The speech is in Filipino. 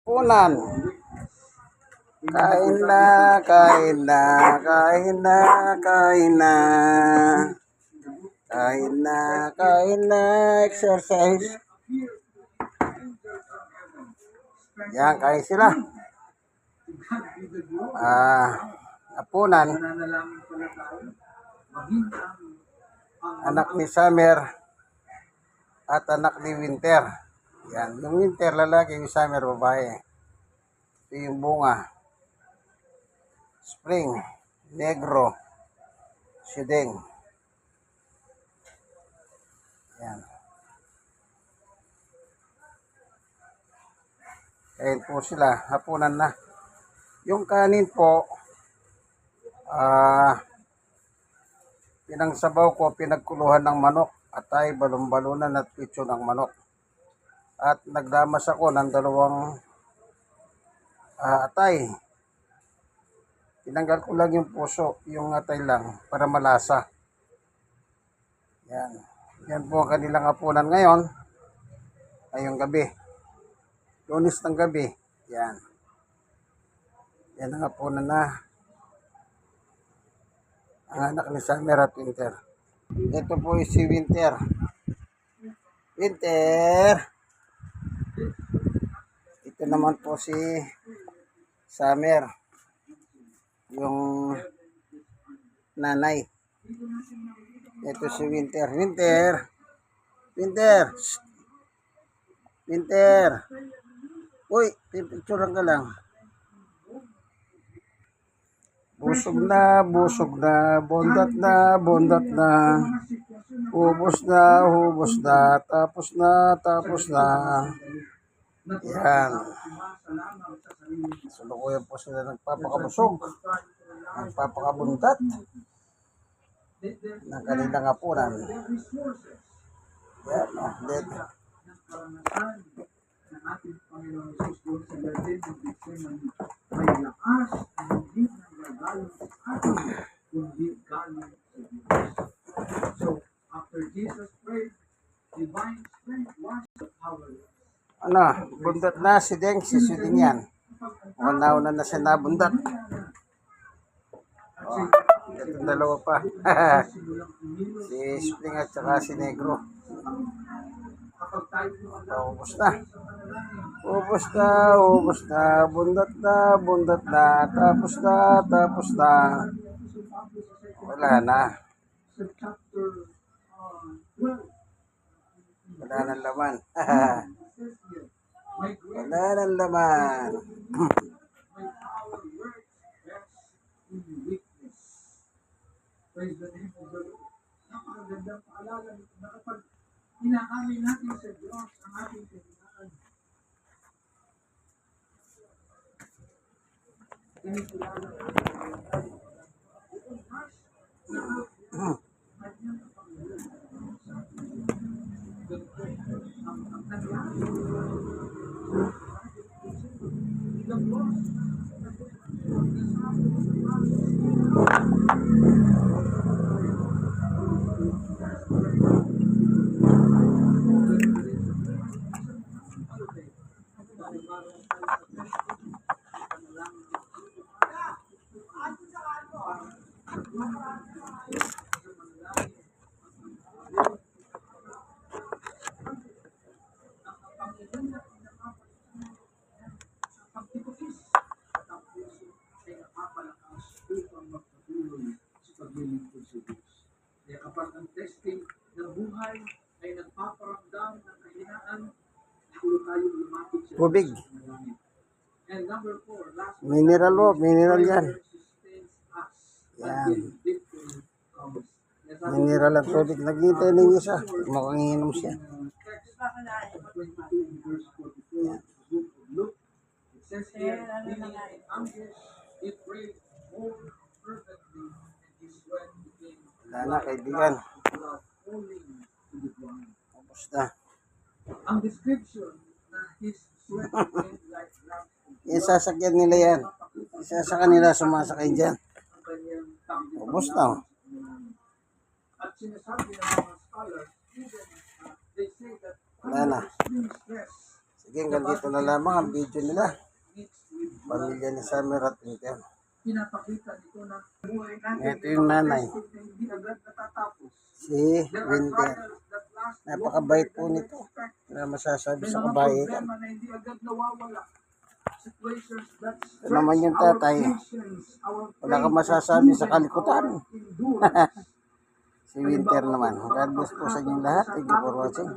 Punan. Kain na, kain na, kain na, kain na. Kain na, kain na, exercise. Yan, kain sila. Apunan. Anak ni Summer at anak ni Winter. Yan, yung Winter lalaki, yung Summer babae. Ito yung bunga. Spring, Negro, Sideng. Yan. Kain po sila, hapunan na. Yung kanin po, pinangsabaw ko, pinagkuluhan ng manok, atay, balon-balunan at pitso ng manok. At nagdamas ako ng dalawang atay. Tinanggal ko lang yung puso, yung atay lang, para malasa. Yan. Yan po ang kanilang hapunan ngayon. Ngayong gabi. Lunes ng gabi. Yan. Yan ang hapunan na ang anak ni Summer at Winter. Ito po si Winter. Winter! Ito naman po si Summer. Yung nanay. Ito si Winter. Winter! Winter! Shh. Winter! Uy, pipicturean ka lang. Busog na, bondat na, bondat na. Hubos na, tapos na, tapos na. Yan. Sulukuyan po sila nagpapakabusog, nagpapakabuntat ng kanilang hapunan. Yan, dead. Ng ating Panginoon Jesus doon sa garden ng Gethsemane, may lakas na hindi nanggagaling sa atin, kundi galing sa Diyos. So, after Jesus prayed, divine strength was our life. Bundat na si Deng, si Sideng yan. Una na siya nabundat. Ito dalawa pa. Si Spring at saka si Negro. Ubus na. Ubus na, ubus na. Bundat na, tapos na, tapos na. Wala na. Wala nang laman. Wala nang laman. Praise the name of the Lord. Napakagandang paalala na kapag inaamin natin sa Diyos ang ating kahinaan. Ganito lang kaya kapag ang testing ng buhay ay nagpaparamdam ng kahinaan, siguro tayo lumapit sa tubig. And number 4, last mineral o, mineral yan. Yan. Mineral ang tubig. Naghintay na niya siya. Mukhang iinom siya. Yan. Wala na, kaibigan. Tapos na. Ang description na his sweat became like drops. Isasakyan nila yan. Isa sa kanila sumasakay dyan. Tapos na. At sinasabi ng mga scholars, they say that wala na. Sige, hanggang dito na lamang ang video nila. mixed with Pamilya ni Summer at Winter. pinapakita nito na buhay natin Ito yung nanay. na hindi agad natatapos. Si There are Winter. trials that last Napakabait longer po than we nito. expect. Na masasabi May sa mga kabaitan. problema na hindi agad nawawala. Situations that Ito naman yung stretch our tatay. patience, our Wala kang faith, masasabi sa even kalikutan. our endurance. Si Winter naman. God bless po sa inyong lahat. Thank you for watching.